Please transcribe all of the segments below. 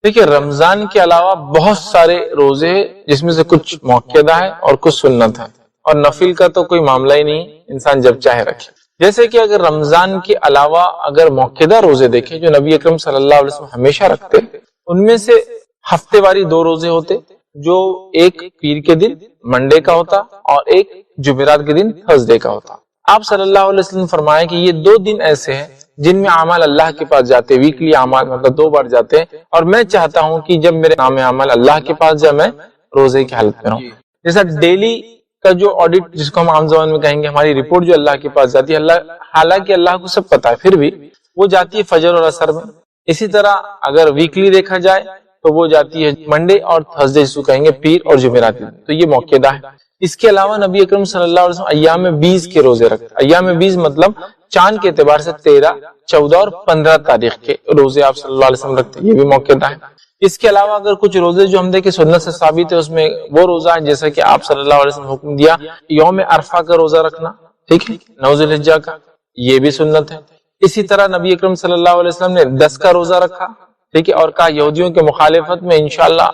دیکھیے رمضان کے علاوہ بہت سارے روزے ہیں جس میں سے کچھ موقعہ ہے اور کچھ سنت ہے، اور نفل کا تو کوئی معاملہ ہی نہیں، انسان جب چاہے رکھے۔ جیسے کہ اگر رمضان کے علاوہ اگر موقعہ روزے دیکھیں جو نبی اکرم صلی اللہ علیہ وسلم ہمیشہ رکھتے، ان میں سے ہفتے واری 2 روزے ہوتے، جو ایک پیر کے دن منڈے کا ہوتا اور ایک جمعرات کے دن تھرسڈے کا ہوتا۔ آپ صلی اللہ علیہ وسلم فرمائے کہ یہ 2 دن ایسے ہیں جن میں اعمال اللہ کے پاس جاتے، ویکلی اعمال مطلب 2 بار جاتے ہیں، اور میں چاہتا ہوں کہ جب میرے نام اعمال اللہ کے پاس جائے میں روزے کی حالت میں رہوں۔ جیسا ڈیلی کا جو آڈٹ جس کو ہم عام زبان میں کہیں گے، ہماری رپورٹ جو اللہ کے پاس جاتی ہے، حالانکہ اللہ کو سب پتا ہے، پھر بھی وہ جاتی ہے فجر اور عصر میں۔ اسی طرح اگر ویکلی دیکھا جائے تو وہ جاتی ہے منڈے اور تھرسڈے جس کو کہیں گے پیر اور جمعرات، تو یہ موقعہ ہے۔ اس کے علاوہ نبی اکرم صلی اللہ علیہ وسلم ایام 20 کے روزے رکھتے۔ ایام 20 مطلب چاند کے اعتبار سے 13، 14 اور 15 تاریخ کے روزے آپ صلی اللہ علیہ وسلم رکھتے، یہ بھی موقع ہے۔ اس کے علاوہ اگر کچھ روزے جو ہم دیکھیں سنت سے ثابت ہے، اس میں وہ روزہ ہے جیسا کہ آپ صلی اللہ علیہ وسلم نے حکم دیا یوم عرفہ کا روزہ رکھنا، ٹھیک ہے، 9 ذی الحجہ کا، یہ بھی سنت ہے۔ اسی طرح نبی اکرم صلی اللہ علیہ وسلم نے 10 کا روزہ رکھا، ٹھیک ہے، اور کہا یہودیوں کے مخالفت میں انشاءاللہ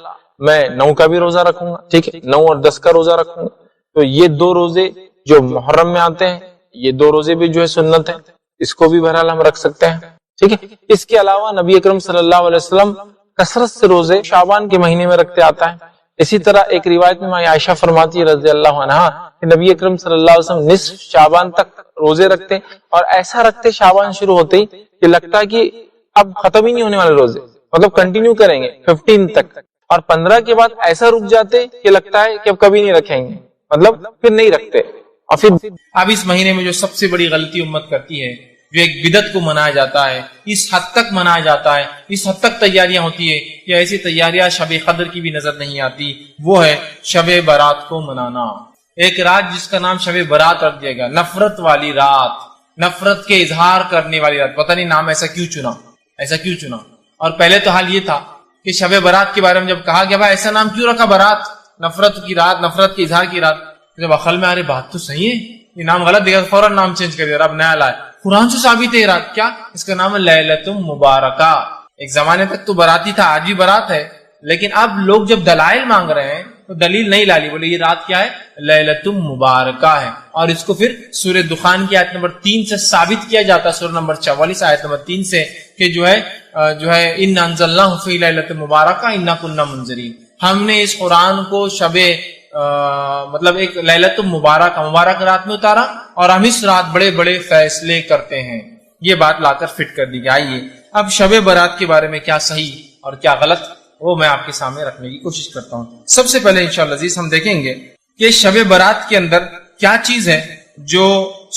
میں 9 کا بھی روزہ رکھوں گا، ٹھیک ہے، 9 اور 10 کا روزہ رکھوں گا۔ تو یہ 2 روزے جو محرم میں آتے ہیں، یہ 2 روزے بھی جو ہے سنت ہے، اس کو بھی بہرحال ہم رکھ سکتے ہیں، ٹھیک ہے۔ اس کے علاوہ نبی اکرم صلی اللہ علیہ وسلم کثرت سے روزے شعبان کے مہینے میں رکھتے آتا ہے۔ اسی طرح ایک روایت میں عائشہ فرماتی ہے رضی اللہ عنہا کہ نبی اکرم صلی اللہ علیہ وسلم نصف شعبان تک روزے رکھتے، اور ایسا رکھتے شعبان شروع ہوتے ہی کہ لگتا ہے کہ اب ختم ہی نہیں ہونے والے روزے، مطلب کنٹینیو کریں گے 15 تک، اور 15 کے بعد ایسا رک جاتے کہ لگتا ہے کہ اب کبھی نہیں رکھیں گے، مطلب پھر نہیں رکھتے۔ اور پھر اب اس مہینے میں جو سب سے بڑی غلطی امت کرتی ہے، جو ایک بدعت کو منایا جاتا ہے، اس حد تک منایا جاتا ہے، اس حد تک تیاریاں ہوتی ہے کہ ایسی تیاریاں شب قدر کی بھی نظر نہیں آتی، وہ ہے شب برات کو منانا۔ ایک رات جس کا نام شب برات رکھ دیا گیا، نفرت والی رات، نفرت کے اظہار کرنے والی رات، پتہ نہیں نام ایسا کیوں چنا۔ اور پہلے تو حال یہ تھا کہ شب برات کے بارے میں جب کہا گیا بھائی ایسا نام کیوں رکھا برات، نفرت کی رات، نفرت کے اظہار کی رات، جب عقل میں آ رہی بات تو صحیح ہے، یہ نام غلط دیکھا فوراً نام چینج کر دیا، اب نیا لائے۔ قرآن سے ثابت ہے یہ رات، کیا اس کا نام ہے لیلۃ مبارکہ۔ ایک زمانے تک تو براتی تھا، آج بھی برات ہے، لیکن اب لوگ جب دلائل مانگ رہے ہیں تو دلیل نہیں لالی، بولے یہ رات کیا ہے، لیلۃ مبارکہ ہے، اور اس کو پھر سورہ دخان کی آیت نمبر 3 سے ثابت کیا جاتا ہے، سورہ نمبر 44 آیت نمبر 3 سے، کہ جو ہے اِنَّا أَنزَلْنَاهُ فِي لَيْلَةٍ مُبَارَكَةٍ إِنَّا كُنَّا مُنذِرِينَ، ہم نے اس قرآن کو مطلب ایک لیلۃ مبارک رات میں اتارا، اور ہم اس رات بڑے بڑے فیصلے کرتے ہیں، یہ بات لا کر فٹ کر دی گئی۔ آئیے اب شب برات کے بارے میں کیا صحیح اور کیا غلط، وہ میں آپ کے سامنے رکھنے کی کوشش کرتا ہوں۔ سب سے پہلے انشاءاللہ عزیز ہم دیکھیں گے کہ شب برات کے اندر کیا چیز ہے جو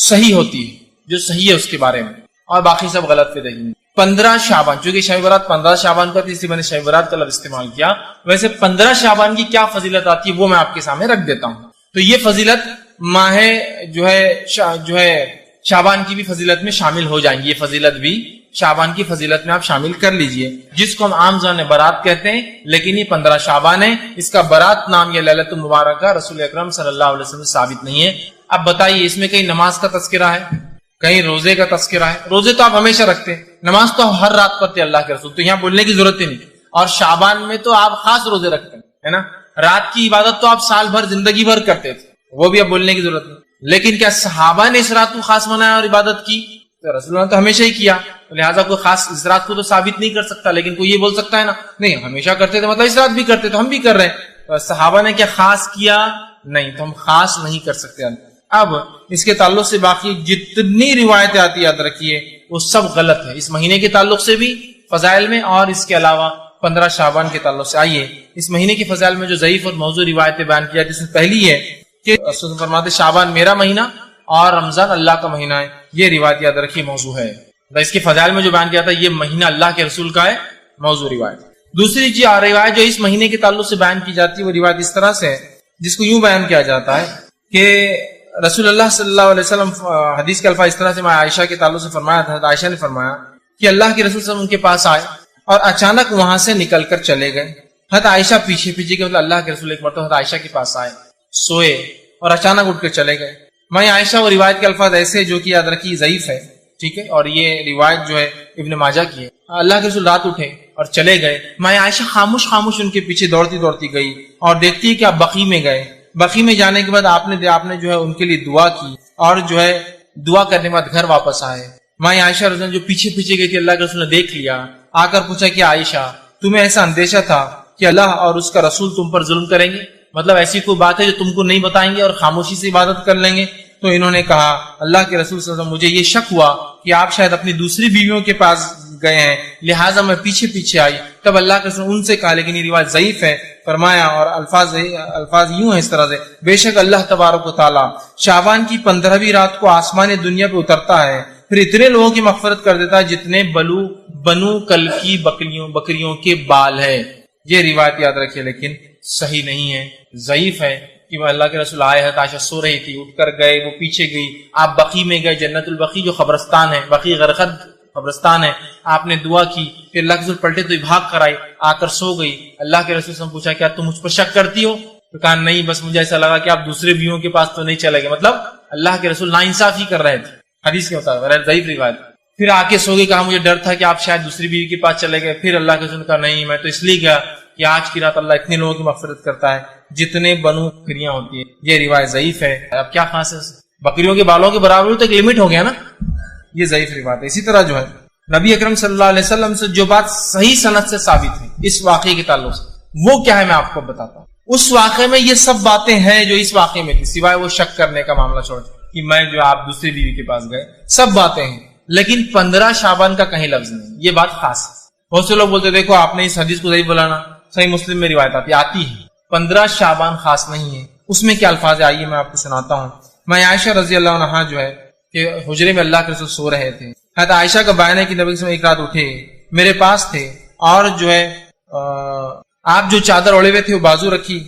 صحیح ہوتی ہے، جو صحیح ہے اس کے بارے میں، اور باقی سب غلط پہ دیکھیں گے۔ 15 شعبان، چونکہ شب برات 15 شعبان کا تھی، اس لیے میں نے شب برات کا لفظ استعمال کیا۔ ویسے 15 شعبان کی کیا فضیلت آتی ہے وہ میں آپ کے سامنے رکھ دیتا ہوں۔ تو یہ فضیلت ماہ جو ہے شعبان کی بھی فضیلت میں شامل ہو جائیں گی، یہ فضیلت بھی شعبان کی فضیلت میں آپ شامل کر لیجئے، جس کو ہم عام زبان میں برات کہتے ہیں، لیکن یہ 15 شعبان ہے، اس کا برات نام یہ لیلۃ مبارکہ رسول اکرم صلی اللہ علیہ وسلم سے ثابت نہیں ہے۔ اب بتائیے اس میں کہیں نماز کا تذکرہ ہے، کہیں روزے کا تذکرہ ہے؟ روزے تو آپ ہمیشہ رکھتے ہیں، نماز تو ہر رات پڑھتے اللہ کے رسول، تو یہاں بولنے کی ضرورت ہی نہیں۔ اور شعبان میں تو آپ خاص روزے رکھتے ہیں، ہے نا، رات کی عبادت تو آپ سال بھر زندگی بھر کرتے تھے، وہ بھی اب بولنے کی ضرورت نہیں۔ لیکن کیا صحابہ نے اس رات کو خاص منایا اور عبادت کی؟ تو رسول اللہ نے تو ہمیشہ ہی کیا، لہٰذا کوئی خاص اس رات کو تو ثابت نہیں کر سکتا، لیکن کوئی یہ بول سکتا ہے نا نہیں ہمیشہ کرتے تھے، مطلب اس رات بھی کرتے تو ہم بھی کر رہے ہیں۔ تو صحابہ نے کیا خاص کیا؟ نہیں، تو ہم خاص نہیں کر سکتے۔ اب اس کے تعلق سے باقی جتنی روایتیں آتی یاد رکھیے وہ سب غلط ہے، اس مہینے کے تعلق سے بھی فضائل میں، اور اس کے علاوہ 15 شعبان کے تعلق سے۔ آئیے اس مہینے کی فضائل میں جو ضعیف اور موضوع روایتیں بیان کی جاتی، جس میں پہلی ہے کہ رسول فرماتے شعبان میرا مہینہ اور رمضان اللہ کا مہینہ ہے، یہ روایت یاد رکھیے موضوع ہے۔ اس کی فضائل میں جو بیان کیا تھا یہ مہینہ اللہ کے رسول کا ہے، موضوع روایت۔ دوسری چیز روایت جو اس مہینے کے تعلق سے بیان کی جاتی ہے وہ روایت اس طرح سے ہے جس کو یوں بیان کیا جاتا ہے کہ رسول اللہ صلی اللہ علیہ وسلم حدیث کے الفاظ اس طرح سے میں عائشہ کے تعلق سے فرمایا تھا، عائشہ نے فرمایا کہ اللہ کے رسول صلی اللہ علیہ وسلم ان کے پاس آئے اور اچانک وہاں سے نکل کر چلے گئے۔ حضرت عائشہ پیچھے کہ مطلب اللہ کے رسول ایک مرتبہ حضرت عائشہ کے پاس آئے، سوئے اور اچانک اٹھ کر چلے گئے۔ میں عائشہ وہ روایت کے الفاظ ایسے جو کہ یاد رکھیے ضعیف ہے، ٹھیک ہے، اور یہ روایت جو ہے ابن ماجہ کی ہے۔ اللہ کے رسول رات اٹھے اور چلے گئے. ماں عائشہ خاموش خاموش ان کے پیچھے دوڑتی دوڑتی گئی اور دیکھتی ہے کہ آپ بقیع میں گئے. بقیع میں جانے کے بعد آپ نے جو ہے ان کے لیے دعا کی اور جو ہے دعا کرنے کے بعد گھر واپس آئے. ماں عائشہ رضی اللہ عنہا جو پیچھے پیچھے گئی تھی اللہ کے رسول نے دیکھ لیا, آ کر پوچھا کہ عائشہ تمہیں ایسا اندیشہ تھا کہ اللہ اور اس کا رسول تم پر ظلم کریں گے, مطلب ایسی کوئی بات ہے جو تم کو نہیں بتائیں گے اور خاموشی سے عبادت کر لیں گے؟ تو انہوں نے کہا اللہ کے رسول صلی اللہ علیہ وسلم مجھے یہ شک ہوا کہ آپ شاید اپنی دوسری بیویوں کے پاس گئے ہیں, لہٰذا میں پیچھے پیچھے آئی. تب اللہ کے رسول ان سے کہا, لیکن یہ روایت ضعیف ہے, فرمایا اور الفاظ یوں ہیں اس طرح سے, بے شک اللہ تبارک و تعالی شعبان کی 15ویں رات کو آسمان دنیا پہ اترتا ہے, پھر اتنے لوگوں کی مغفرت کر دیتا ہے جتنے بنو کل کی بکریوں کے بال ہے. یہ روایت یاد رکھیے لیکن صحیح نہیں ہے, ضعیف ہے. کہ اللہ کے رسول آئے ہیں, عائشہ سو رہی تھی, اٹھ کر گئے, وہ پیچھے گئی, آپ بقیع میں گئے, جنت البقیع جو قبرستان ہے, بقیع غرقد قبرستان ہے, آپ نے دعا کی, پھر اللہ کے رسول پلٹے تو بھاگ کر آئی, آ کر سو گئی. اللہ کے رسول سے پوچھا کیا تم مجھ پر شک کرتی ہو؟ تو کہا نہیں, بس مجھے ایسا لگا کہ آپ دوسرے بیویوں کے پاس تو نہیں چلے گئے. مطلب اللہ کے رسول ناانصافی کر رہے تھے حدیث کے مطابق, ضعیف روایت. پھر آ کے سو گئی, کہا مجھے ڈر تھا کہ آپ شاید دوسری بیوی کے پاس چلے گئے. پھر اللہ کے رسول نے کہا نہیں, میں تو اس لیے گیا کہ آج کی رات اللہ اتنے لوگوں کی مغفرت کرتا ہے جتنے بنو بکریاں ہوتی ہیں. یہ روایت ضعیف ہے. اب کیا خاص ہے, بکریوں کے بالوں کے برابر تو ایک لمٹ ہو گیا نا, یہ ضعیف روایت ہے. اسی طرح جو ہے نبی اکرم صلی اللہ علیہ وسلم سے جو بات صحیح سند سے ثابت ہے اس واقعے کے تعلق سے, وہ کیا ہے میں آپ کو بتاتا ہوں. اس واقعے میں یہ سب باتیں ہیں جو اس واقعے میں تھی, سوائے وہ شک کرنے کا معاملہ چھوڑ کہ میں جو آپ دوسری بیوی کے پاس گئے, سب باتیں ہیں. لیکن 15 شعبان کا کہیں لفظ نہیں, یہ بات خاص ہے. بہت سے لوگ بولتے دیکھو آپ نے اس حدیث کو صحیح بولانا, صحیح مسلم میں روایت آتی ہے, 15 شعبان خاص نہیں ہے. اس میں کیا الفاظ ہے آئیے میں آپ کو سناتا ہوں. میں عائشہ رضی اللہ عنہا جو ہے کہ حجرے میں اللہ کے رسول سو رہے تھے. حضرت عائشہ کا بیان ہے کہ نبی صلی اللہ علیہ وسلم ایک رات اٹھے, میرے پاس تھے, اور جو ہے آپ جو چادر اوڑے ہوئے تھے وہ بازو رکھی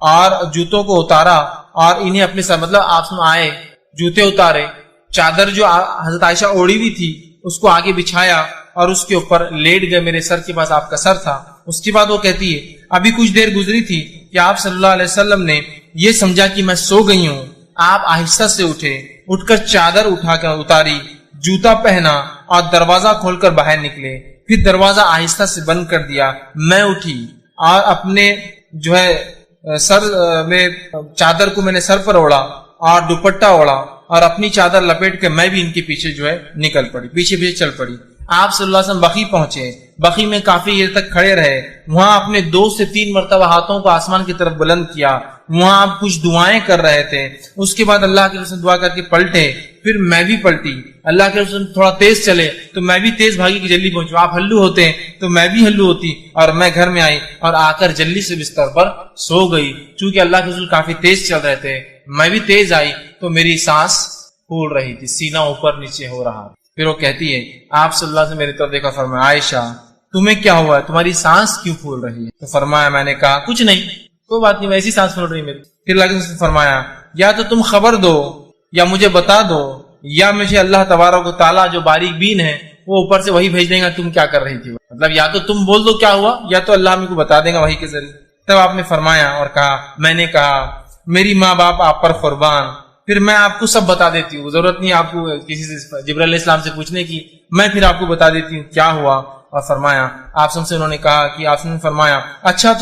اور جوتوں کو اتارا اور انہیں اپنے ساتھ, مطلب آپ آئے, جوتے اتارے, چادر جو حضرت عائشہ اوڑی ہوئی تھی اس کو آگے بچھایا اور اس کے اوپر لیٹ گئے, میرے سر کے پاس آپ کا سر تھا. اس کے بعد وہ کہتی ہے ابھی کچھ دیر گزری تھی کہ آپ صلی اللہ علیہ وسلم نے یہ سمجھا کہ میں سو گئی ہوں, آپ آہستہ سے اٹھے, اٹھ کر چادر اٹھا کر اتاری, جوتا پہنا اور دروازہ کھول کر باہر نکلے, پھر دروازہ آہستہ سے بند کر دیا. میں اٹھی اور اپنے جو ہے سر میں چادر کو میں نے سر پر اوڑا اور دوپٹہ اوڑا اور اپنی چادر لپیٹ کے میں بھی ان کے پیچھے جو ہے نکل پڑی, پیچھے پیچھے چل پڑی. آپ صلی اللہ علیہ وسلم بقیع پہنچے, بقیع میں کافی دیر تک کھڑے رہے, وہاں اپنے 2 سے 3 مرتبہ ہاتھوں کو آسمان کی طرف بلند کیا, وہاں آپ کچھ دعائیں کر رہے تھے. اس کے بعد اللہ کے رسول دعا کر کے پلٹے, پھر میں بھی پلٹی. اللہ کے رسول تھوڑا تیز چلے تو میں بھی تیز بھاگی کہ جلدی پہنچوں, آپ ہلو ہوتے تو میں بھی ہلو ہوتی, اور میں گھر میں آئی اور آ کر جلدی سے بستر پر سو گئی. چونکہ اللہ کے رسول کافی تیز چل رہے تھے, میں بھی تیز آئی تو میری سانس پھول رہی تھی, سینہ اوپر نیچے ہو رہا. پھر وہ کہتی ہے آپ صلی اللہ علیہ وسلم میری طرف دیکھا, فرمایا عائشہ تمہیں کیا ہوا ہے, تمہاری سانس کیوں پھول رہی ہے؟ تو فرمایا میں نے کہا کچھ نہیں, کوئی بات نہیں, ویسی سانس پھول رہی میری. پھر اللہ کے فرمایا یا تو تم خبر دو یا مجھے بتا دو, یا مجھے اللہ تبارک و تعالیٰ جو باریک بین ہے وہ اوپر سے وہی بھیج دیں گا تم کیا کر رہی تھی. مطلب یا تو تم بول دو کیا ہوا یا تو اللہ ہمیں کو بتا دے گا وہی کے ذریعے. تب آپ نے فرمایا اور کہا, میں نے کہا میری ماں باپ آپ پر قربان, پھر میں آپ کو سب بتا دیتی ہوں, ضرورت نہیں آپ کو کسی سے جبرائیل علیہ السلام سے پوچھنے کی, میں پھر آپ کو بتا دیتی ہوں کیا ہوا. اور فرمایا آپ سے انہوں نے کہا کہ آپ نے فرمایا اچھا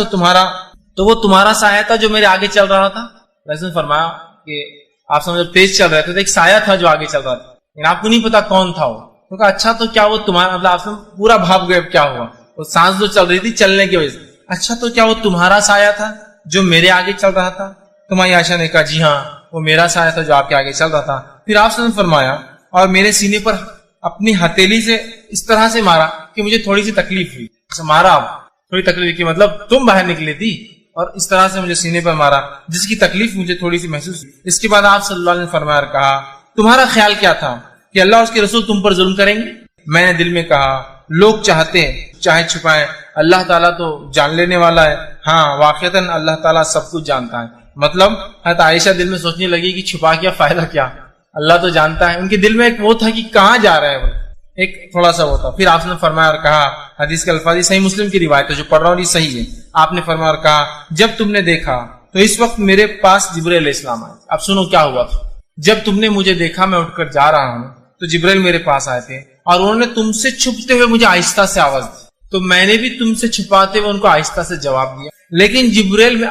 تو وہ تمہارا سایہ تھا جو میرے آگے چل رہا تھا. ویسے فرمایا کہ آپ سے جب تیز چل رہے تھے تو ایک سایہ تھا جو آگے چل رہا تھا, لیکن آپ کو نہیں پتا کون تھا وہ. تو کہا اچھا تو کیا وہ تمہارا, مطلب آپ سے پورا بھاپ گئے کیا ہوا, وہ سانس جو چل رہی تھی چلنے کی وجہ سے, اچھا تو کیا وہ تمہارا سایہ تھا جو میرے آگے چل رہا تھا؟ تمہاری عائشہ نے کہا جی ہاں وہ میرا سایہ تھا جو آپ کے آگے چل رہا تھا. پھر آپ نے فرمایا اور میرے سینے پر اپنی ہتھیلی سے اس طرح سے مارا کہ مجھے تھوڑی سی تکلیف ہوئی. مارا تھوڑی تکلیف کی, مطلب تم باہر نکلی تھی اور اس طرح سے مجھے سینے پر مارا جس کی تکلیف مجھے تھوڑی سی محسوس ہوئی. اس کے بعد آپ صلی اللہ علیہ وسلم نے فرمایا اور کہا تمہارا خیال کیا تھا کہ اللہ اور اس کے رسول تم پر ظلم کریں گے؟ میں نے دل میں کہا لوگ چاہتے ہیں چاہے چھپائیں, اللہ تعالیٰ تو جان لینے والا ہے. ہاں واقعتاً اللہ تعالیٰ سب کچھ جانتا ہے. مطلب حضرت عائشہ دل میں سوچنے لگی کہ چھپا کیا فائدہ کیا, اللہ تو جانتا ہے. ان کے دل میں ایک وہ تھا کہ کہاں جا رہے ہیں وہ, ایک تھوڑا سا وہ تھا. پھر آپ نے فرمایا اور کہا, حدیث کے الفاظ صحیح مسلم کی روایت ہے جو پڑھ رہا ہوں یہ صحیح ہے. آپ نے فرمایا اور کہا جب تم نے دیکھا تو اس وقت میرے پاس جبرائیل علیہ السلام آئے. اب سنو کیا ہوا تھا. جب تم نے مجھے دیکھا میں اٹھ کر جا رہا ہوں تو جبرائیل میرے پاس آئے تھے اور انہوں نے تم سے چھپتے ہوئے مجھے آہستہ سے آواز دی. تو میں نے بھی تم سے چھپاتے ہوئے ان کو آہستہ سے جواب دیا، لیکن جبریل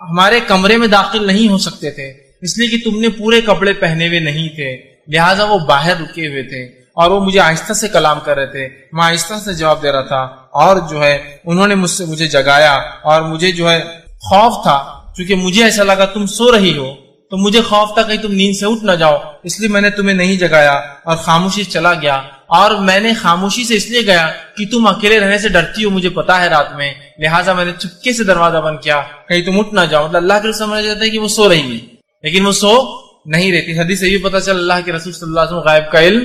ہمارے کمرے میں داخل نہیں ہو سکتے تھے، اس لیے کہ تم نے پورے کپڑے پہنے ہوئے نہیں تھے، لہٰذا وہ باہر رکے ہوئے تھے اور وہ مجھے آہستہ سے کلام کر رہے تھے، میں آہستہ سے جواب دے رہا تھا، اور جو ہے انہوں نے مجھے جگایا، اور مجھے جو ہے خوف تھا، کیونکہ مجھے ایسا لگا تم سو رہی ہو، تو مجھے خوف تھا کہیں تم نیند سے اٹھ نہ جاؤ، اس لیے میں نے تمہیں نہیں جگایا اور خاموشی چلا گیا، اور میں نے خاموشی سے اس لیے گیا کہ تم اکیلے رہنے سے ڈرتی ہو، مجھے پتا ہے رات میں، لہٰذا میں نے چپکے سے دروازہ بند کیا کہیں تم اٹھ نہ جاؤ۔ مطلب اللہ کے رسول سمجھ جاتا ہے کہ وہ سو رہی ہے، لیکن وہ سو نہیں رہتی۔ حدیث سے یہ پتا چل اللہ کے رسول صلی اللہ علیہ وسلم غائب کا علم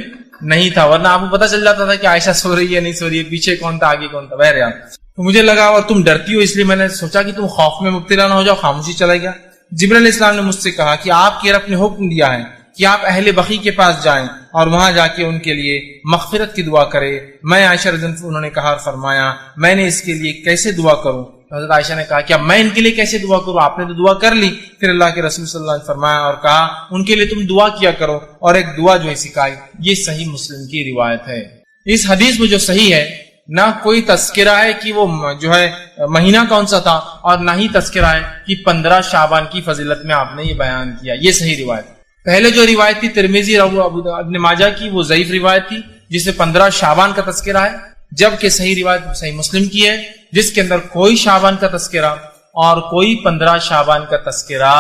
نہیں تھا، ورنہ آپ کو پتا چل جاتا تھا کہ عائشہ سو رہی ہے نہیں سو رہی ہے، پیچھے کون تھا آگے کون تھا، بہرحال تو مجھے لگا اور تم ڈرتی ہو، اس لیے میں نے سوچا کہ تم خوف میں مبتلا نہ ہو جاؤ، خاموشی چلا گیا۔ جبریل علیہ السلام نے مجھ سے کہا کہ آپ کے رب نے حکم دیا ہے کہ آپ اہل بقیع کے پاس جائیں اور وہاں جا کے ان کے لیے مغفرت کی دعا کرے۔ میں عائشہ رضی اللہ عنہا انہوں نے کہا اور فرمایا میں نے اس کے لیے کیسے دعا کروں؟ حضرت عائشہ نے کہا کیا میں ان کے لیے کیسے دعا کروں؟ آپ نے تو دعا کر لی۔ پھر اللہ کے رسول صلی اللہ علیہ وسلم نے فرمایا اور کہا ان کے لیے تم دعا کیا کرو، اور ایک دعا جو ہے سکھائی۔ یہ صحیح مسلم کی روایت ہے۔ اس حدیث میں جو صحیح ہے، نہ کوئی تذکرہ ہے کہ وہ جو ہے مہینہ کون سا تھا، اور نہ ہی تذکرہ ہے کہ 15 شعبان کی فضیلت میں آپ نے یہ بیان کیا۔ یہ صحیح روایت۔ پہلے جو روایت تھی ترمذی ابن ماجہ کی، وہ ضعیف روایت تھی جس سے 15 شعبان کا تذکرہ ہے، جبکہ صحیح روایت صحیح مسلم کی ہے جس کے اندر کوئی شعبان کا تذکرہ اور کوئی 15 شعبان کا تذکرہ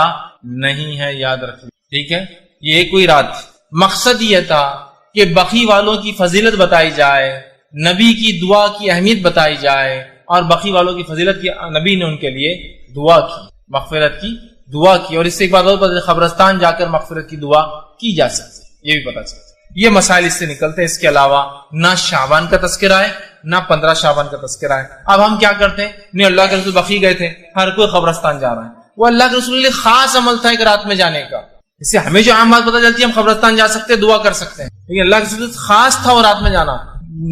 نہیں ہے، یاد رکھیے، ٹھیک ہے۔ یہ کوئی رات مقصد یہ تھا کہ بقیع والوں کی فضیلت بتائی جائے، نبی کی دعا کی اہمیت بتائی جائے، اور بقیع والوں کی فضیلت کی نبی نے ان کے لیے دعا کی، مغفرت کی دعا کی، اور اس سے ایک بات اور قبرستان جا کر مغفرت کی دعا کی جا سکتی، یہ بھی پتا چلتا۔ یہ مسائل اس سے نکلتے ہیں۔ اس کے علاوہ نہ شعبان کا تذکرہ ہے نہ 15 شعبان کا تذکرہ ہے۔ اب ہم کیا کرتے ہیں؟ نہیں، اللہ کے رسول بقیع گئے تھے، ہر کوئی قبرستان جا رہا ہے، وہ اللہ کے رسول کے لیے خاص عمل تھا ایک رات میں جانے کا۔ اس سے ہمیں جو عام بات پتہ چلتی ہے ہم قبرستان جا سکتے ہیں، دعا کر سکتے ہیں، لیکن اللہ کے رسول خاص تھا وہ رات میں جانا۔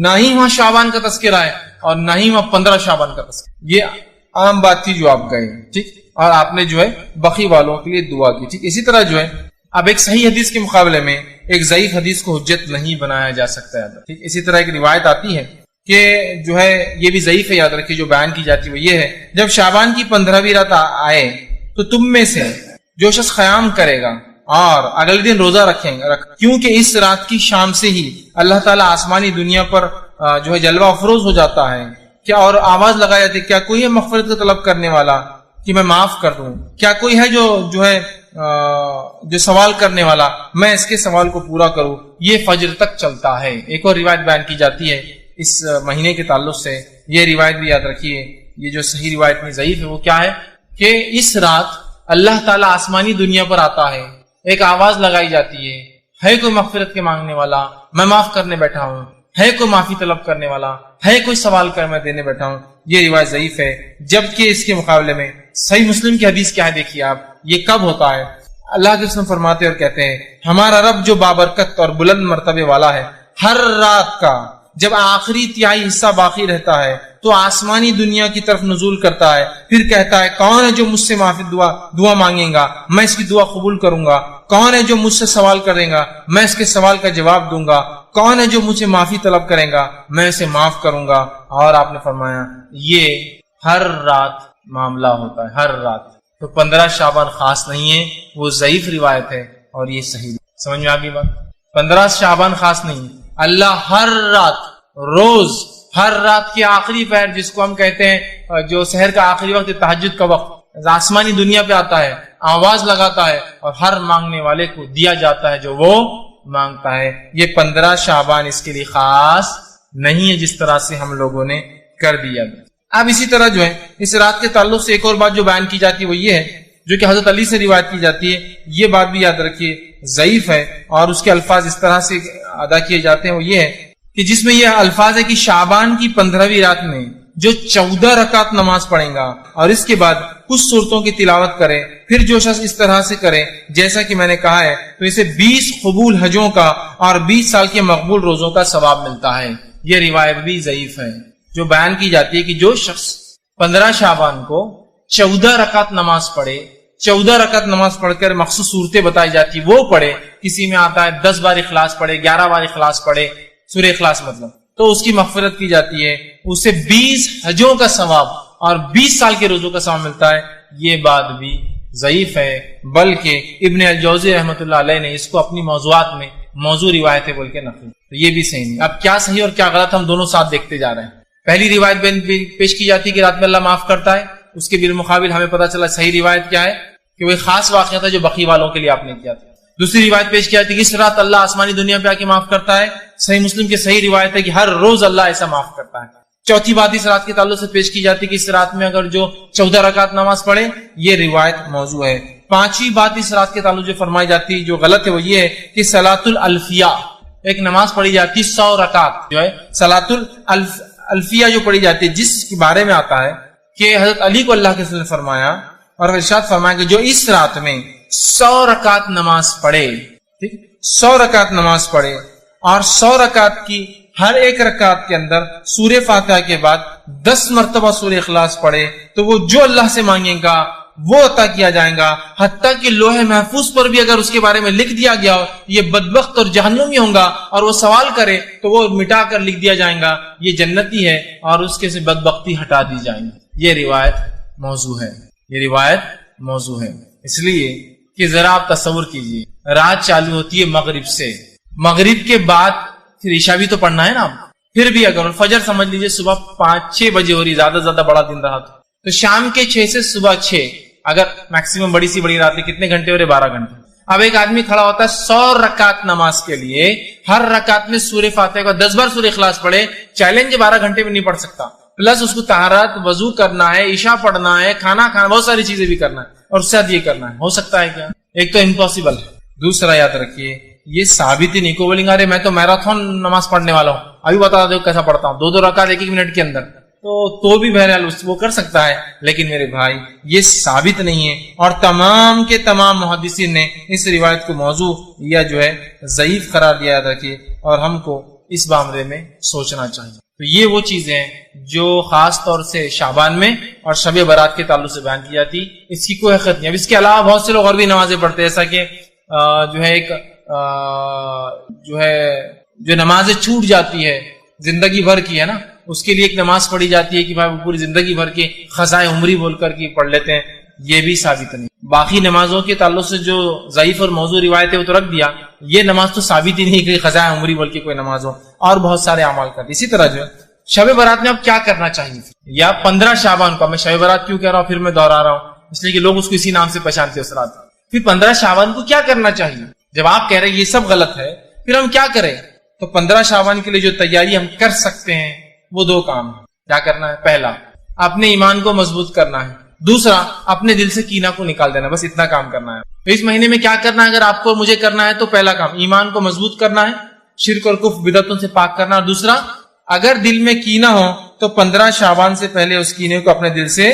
نہ ہی وہاں شعبان کا تذکرہ ہے اور نہ ہی وہاں 15 شعبان کا تذکرہ۔ یہ عام بات تھی جو آپ گئے، ٹھیک، اور آپ نے جو ہے بقیع والوں کے لیے دعا کی، ٹھیک۔ اسی طرح جو ہے اب ایک صحیح حدیث کے مقابلے میں ایک ضعیف حدیث کو حجت نہیں بنایا جا سکتا ہے، ٹھیک۔ اسی طرح ایک روایت آتی ہے کہ جو ہے یہ بھی ضعیف ہے، یاد رکھیے، جو بیان کی جاتی ہے وہ یہ ہے جب شعبان کی 15ویں رات آئے تو تم میں سے جو شخص قیام کرے گا اور اگلے دن روزہ رکھیں گا، کیونکہ اس رات کی شام سے ہی اللہ تعالیٰ آسمانی دنیا پر جو ہے جلوہ افروز ہو جاتا ہے، کیا اور آواز لگائی جاتی ہے کیا کوئی ہے مغفرت کا طلب کرنے والا کہ میں معاف کر دوں؟ کیا کوئی ہے جو ہے جو سوال کرنے والا میں اس کے سوال کو پورا کروں؟ یہ فجر تک چلتا ہے۔ ایک اور روایت بیان کی جاتی ہے اس مہینے کے تعلق سے، یہ روایت بھی یاد رکھیے، یہ جو صحیح روایت میں ضعیف ہے وہ کیا ہے کہ اس رات اللہ تعالیٰ آسمانی دنیا پر آتا ہے، ایک آواز لگائی جاتی ہے کوئی مغفرت کے مانگنے والا، میں معاف کرنے بیٹھا ہوں، ہے کوئی معافی طلب کرنے والا، ہے کوئی سوال کر میں دینے بیٹھا ہوں۔ یہ روایت ضعیف ہے، جبکہ اس کے مقابلے میں صحیح مسلم کی حدیث کیا ہے دیکھیے آپ، یہ کب ہوتا ہے؟ اللہ کے رسول فرماتے اور کہتے ہیں ہمارا رب جو بابرکت اور بلند مرتبے والا ہے، ہر رات کا جب آخری تہائی حصہ باقی رہتا ہے تو آسمانی دنیا کی طرف نزول کرتا ہے، پھر کہتا ہے کون ہے جو مجھ سے معافی دعا مانگے گا، میں اس کی دعا قبول کروں گا، کون ہے جو مجھ سے سوال کرے گا، میں اس کے سوال کا جواب دوں گا، کون ہے جو مجھ سے معافی طلب کرے گا، میں اسے معاف کروں گا۔ اور آپ نے فرمایا یہ ہر رات معاملہ ہوتا ہے، ہر رات۔ تو 15 شعبان خاص نہیں ہے، وہ ضعیف روایت ہے، اور یہ صحیح۔ سمجھ میں آ گئی بات؟ 15 شعبان خاص نہیں، اللہ ہر رات، روز، ہر رات کی آخری پہر جس کو ہم کہتے ہیں جو سحر کا آخری وقت، تہجد کا وقت، آسمانی دنیا پہ آتا ہے، آواز لگاتا ہے اور ہر مانگنے والے کو دیا جاتا ہے جو وہ مانگتا ہے۔ یہ 15 شعبان اس کے لیے خاص نہیں ہے جس طرح سے ہم لوگوں نے کر دیا۔ اب اسی طرح جو ہے اس رات کے تعلق سے ایک اور بات جو بیان کی جاتی ہے وہ یہ ہے، جو کہ حضرت علی سے روایت کی جاتی ہے، یہ بات بھی یاد رکھیے ضعیف ہے، اور اس کے الفاظ اس طرح سے ادا کیے جاتے ہیں وہ یہ ہے کہ جس میں یہ الفاظ ہے کہ شعبان کی 15ویں رات میں جو 14 رکعت نماز پڑھیں گا اور اس کے بعد کچھ سورتوں کی تلاوت کرے، پھر جو شخص اس طرح سے کرے جیسا کہ میں نے کہا ہے تو اسے 20 قبول حجوں کا اور 20 سال کے مقبول روزوں کا ثواب ملتا ہے۔ یہ روایت بھی ضعیف ہے، جو بیان کی جاتی ہے کہ جو شخص 15 شعبان کو 14 رکعت نماز پڑھے، 14 رکعت نماز پڑھ کر مخصوص صورتیں بتائی جاتی وہ پڑھے، کسی میں آتا ہے 10 بار اخلاص پڑھے، 11 بار اخلاص پڑھے، سورہ اخلاص مطلب، تو اس کی مغفرت کی جاتی ہے، اسے 20 حجوں کا ثواب اور 20 سال کے روزوں کا ثواب ملتا ہے. یہ بات بھی ضعیف ہے، بلکہ ابن الجوزی رحمۃ اللہ علیہ نے اس کو اپنی موضوعات میں موضوع روایتیں بول کے نقل، تو یہ بھی صحیح نہیں. اب کیا صحیح اور کیا غلط ہم دونوں ساتھ دیکھتے جا رہے ہیں. پہلی روایت پیش کی جاتی ہے کہ رات میں اللہ معاف کرتا ہے، اس کے بالمقابل ہمیں پتہ چلا صحیح روایت کیا ہے کہ وہ خاص واقعہ تھا جو بقی والوں کے لیے آپ نے کیا تھا. دوسری روایت پیش کی جاتی ہے کہ اس رات اللہ آسمانی دنیا پہ آ کے معاف کرتا ہے. صحیح مسلم کی صحیح روایت ہے کہ ہر روز اللہ ایسا معاف کرتا ہے. چوتھی بات اس رات کے تعلق سے پیش کی جاتی ہے کہ اس رات میں اگر جو 14 رکعت نماز پڑھے، یہ روایت موضوع ہے. پانچویں بات اس رات کے تعلق جو فرمائی جاتی ہے جو غلط ہے وہ یہ ہے کہ صلاۃ الالفیہ، ایک نماز پڑھی جاتی 100 رکعت جو ہے صلاۃ الالفیہ جو پڑھی جاتی ہے، جس کے بارے میں آتا ہے کہ حضرت علی کو اللہ کے رسول نے فرمایا اور ارشاد فرمایا کہ جو اس رات میں 100 رکعت نماز پڑھے، ٹھیک 100 رکعت نماز پڑھے اور 100 رکعت کی ہر ایک رکعت کے اندر سورہ فاتحہ کے بعد 10 مرتبہ سورہ اخلاص پڑھے تو وہ جو اللہ سے مانگے گا وہ عطا کیا جائے گا، حتیٰ کہ لوح محفوظ پر بھی اگر اس کے بارے میں لکھ دیا گیا ہو یہ بدبخت اور جہنمی ہوں گا اور وہ سوال کرے تو وہ مٹا کر لکھ دیا جائے گا یہ جنتی ہے اور اس کے سے بدبختی ہٹا دی جائیں گی. یہ روایت موضوع ہے، یہ روایت موضوع ہے. اس لیے کہ ذرا آپ تصور کیجئے، رات چالو ہوتی ہے مغرب سے، مغرب کے بعد پھر عشاء بھی تو پڑھنا ہے نا. پھر بھی اگر فجر سمجھ لیجئے صبح 5-6 بجے ہو رہی، زیادہ سے زیادہ بڑا دن رہا تو شام کے 6 سے صبح 6، اگر میکسیمم بڑی سی بڑی رات ہے کتنے گھنٹے ہو رہے؟ 12 گھنٹے. اب ایک آدمی کھڑا ہوتا ہے 100 رکعت نماز کے لیے، ہر رکعت میں سورہ فاتحہ کا 10 بار سورہ اخلاص پڑھے. چیلنج 12 گھنٹے میں نہیں پڑھ سکتا، پلس اس کو طہارت، وضو کرنا ہے، عشاء پڑھنا ہے، کھانا کھانا، بہت ساری چیزیں بھی کرنا ہے اور اس سے یہ کرنا ہے. ہو سکتا ہے کیا؟ ایک تو امپاسبل ہے. دوسرا یاد رکھیے یہ ثابت ہی نہیں کو بولیں گے ارے میں تو میراتھن نماز پڑھنے والا ہوں، ابھی بتا دو کیسا پڑھتا ہوں، 2 رکعت 1 منٹ کے اندر، تو بھی بہرحال وہ کر سکتا ہے. لیکن میرے بھائی یہ ثابت نہیں ہے اور تمام کے تمام محدثین نے اس روایت کو موضوع یا جو ہے ضعیف قرار دیا. یاد رکھیے اور ہم کو اس معاملے میں سوچنا چاہیے. تو یہ وہ چیزیں ہیں جو خاص طور سے شعبان میں اور شب برات کے تعلق سے بیان کی جاتی، اس کی کوئی حقیقت نہیں. اب اس کے علاوہ بہت سے لوگ اور بھی نمازیں پڑھتے ہیں، ایسا کہ جو ہے ایک جو نمازیں چھوٹ جاتی ہے زندگی بھر کی ہے نا، اس کے لیے ایک نماز پڑھی جاتی ہے کہ بھائی وہ پوری زندگی بھر کے خزائے عمری بول کر کے پڑھ لیتے ہیں. یہ بھی ثابت نہیں. باقی نمازوں کے تعلق سے جو ضعیف اور موضوع روایت ہے وہ تو رکھ دیا، یہ نماز تو ثابت ہی نہیں کہ خزائے عمری بول کے کوئی نماز ہو، اور بہت سارے اعمال کرتے. اسی طرح جو ہے شب برات میں اب کیا کرنا چاہیے، یا 15 شعبان کو، میں شب برات کیوں کہہ رہا ہوں پھر میں دوہرا رہا ہوں اس لیے کہ لوگ اس کو اسی نام سے پہچانتے اس رات. پھر 15 شعبان کو کیا کرنا چاہیے؟ جب آپ کہہ رہے ہیں یہ سب غلط ہے پھر ہم کیا کریں؟ تو 15 شعبان کے لیے جو تیاری ہم کر سکتے ہیں وہ 2 کام ہیں. کیا کرنا ہے؟ پہلا اپنے ایمان کو مضبوط کرنا ہے، دوسرا اپنے دل سے کینہ کو نکال دینا. بس اتنا کام کرنا ہے. تو اس مہینے میں کیا کرنا ہے اگر آپ کو مجھے کرنا ہے؟ تو پہلا کام ایمان کو مضبوط کرنا ہے، شرک اور کفر بدعتوں سے پاک کرنا، اور دوسرا اگر دل میں کینہ ہو تو 15 شعبان سے پہلے اس کینے کو اپنے دل سے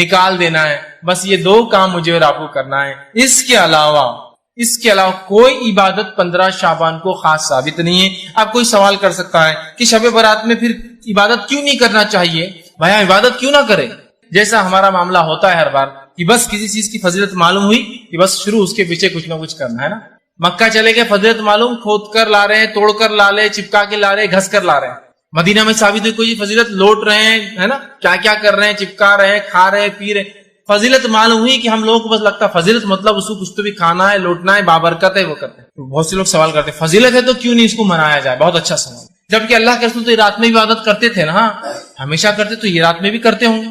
نکال دینا ہے. بس یہ 2 کام مجھے اور آپ کو کرنا ہے. اس کے علاوہ کوئی عبادت 15 شعبان کو خاص ثابت نہیں ہے. اب کوئی سوال کر سکتا ہے کہ شب برات میں پھر عبادت کیوں نہیں کرنا چاہیے؟ بھائی عبادت کیوں نہ کرے؟ جیسا ہمارا معاملہ ہوتا ہے ہر بار کہ بس کسی چیز کی فضیلت معلوم ہوئی کہ بس شروع اس کے پیچھے کچھ نہ کچھ کرنا ہے نا. مکہ چلے گئے، فضیلت معلوم، کھود کر لا رہے ہیں، توڑ کر لا رہے، چپکا کے لا رہے، گھس کر لا رہے ہیں. مدینہ میں ثابت ہوئی کوئی فضیلت، لوٹ رہے ہیں ہے نا، کیا کیا کر رہے ہیں، چپکا رہے ہیں، کھا رہے ہیں، پی رہے. فضیلت معلوم ہوئی کہ ہم لوگوں کو بس لگتا ہے فضیلت مطلب اس کو کچھ تو بھی کھانا ہے، لوٹنا ہے، بابرکت ہے، وہ کرتے ہیں. بہت سے لوگ سوال کرتے ہیں فضیلت ہے تو کیوں نہیں اس کو منایا جائے؟ بہت اچھا سوال. جبکہ اللہ کے رسول تو یہ رات میں بھی عبادت کرتے تھے نا، ہمیشہ کرتے، تو یہ رات میں بھی کرتے ہوں گے.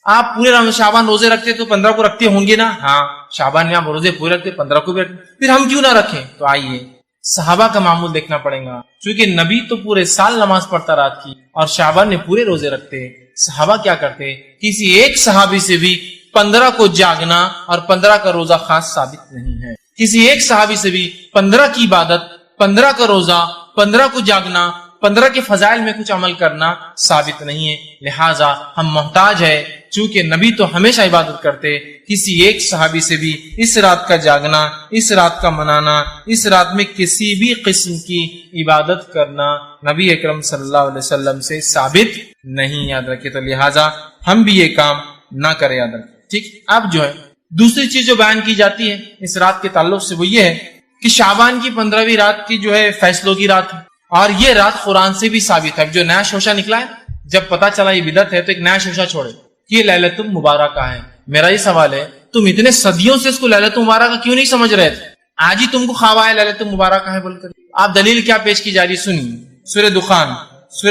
آپ پورے شعبان روزے رکھتے تو 15 کو رکھتے ہوں گے نا. ہاں شعبان میں آپ روزے پورے رکھتے، 15 کو بھی رکھتے، پھر ہم کیوں نہ رکھیں؟ تو آئیے صحابہ کا معمول دیکھنا پڑے گا، کیونکہ نبی تو پورے سال نماز پڑھتا رات کی اور شعبان میں پورے روزے رکھتے. صحابہ کیا کرتے؟ کسی ایک صحابی سے بھی 15 کو جاگنا اور 15 کا روزہ خاص ثابت نہیں ہے. کسی ایک صحابی سے بھی 15 کی عبادت، 15 کا روزہ، 15 کو جاگنا، 15 کے فضائل میں کچھ عمل کرنا ثابت نہیں ہے. لہٰذا ہم محتاج ہے، چونکہ نبی تو ہمیشہ عبادت کرتے، کسی ایک صحابی سے بھی اس رات کا جاگنا، اس رات کا منانا، اس رات میں کسی بھی قسم کی عبادت کرنا نبی اکرم صلی اللہ علیہ وسلم سے ثابت نہیں. یاد رکھیے. تو لہٰذا ہم بھی یہ کام نہ کریں. یاد رکھیں. ٹھیک. اب جو ہے دوسری چیز جو بیان کی جاتی ہے اس رات کے تعلق سے وہ یہ ہے کہ شعبان کی 15ویں رات کی جو ہے فیصلوں کی رات ہے اور یہ رات قرآن سے بھی ثابت ہے. جو نیا شوشہ نکلا ہے، جب پتا چلا یہ بدعت ہے تو ایک نیا شوشہ چھوڑے کہ یہ لیلۃ المبارکہ ہے. میرا یہ سوال ہے، تم اتنے صدیوں سے اس کو لیلۃ المبارکہ کیوں نہیں سمجھ رہے تھے؟ آج ہی تم کو خواب آیا لیلۃ المبارکہ ہے بول کر. آپ دلیل کیا پیش کی جا رہی سنیے. سورہ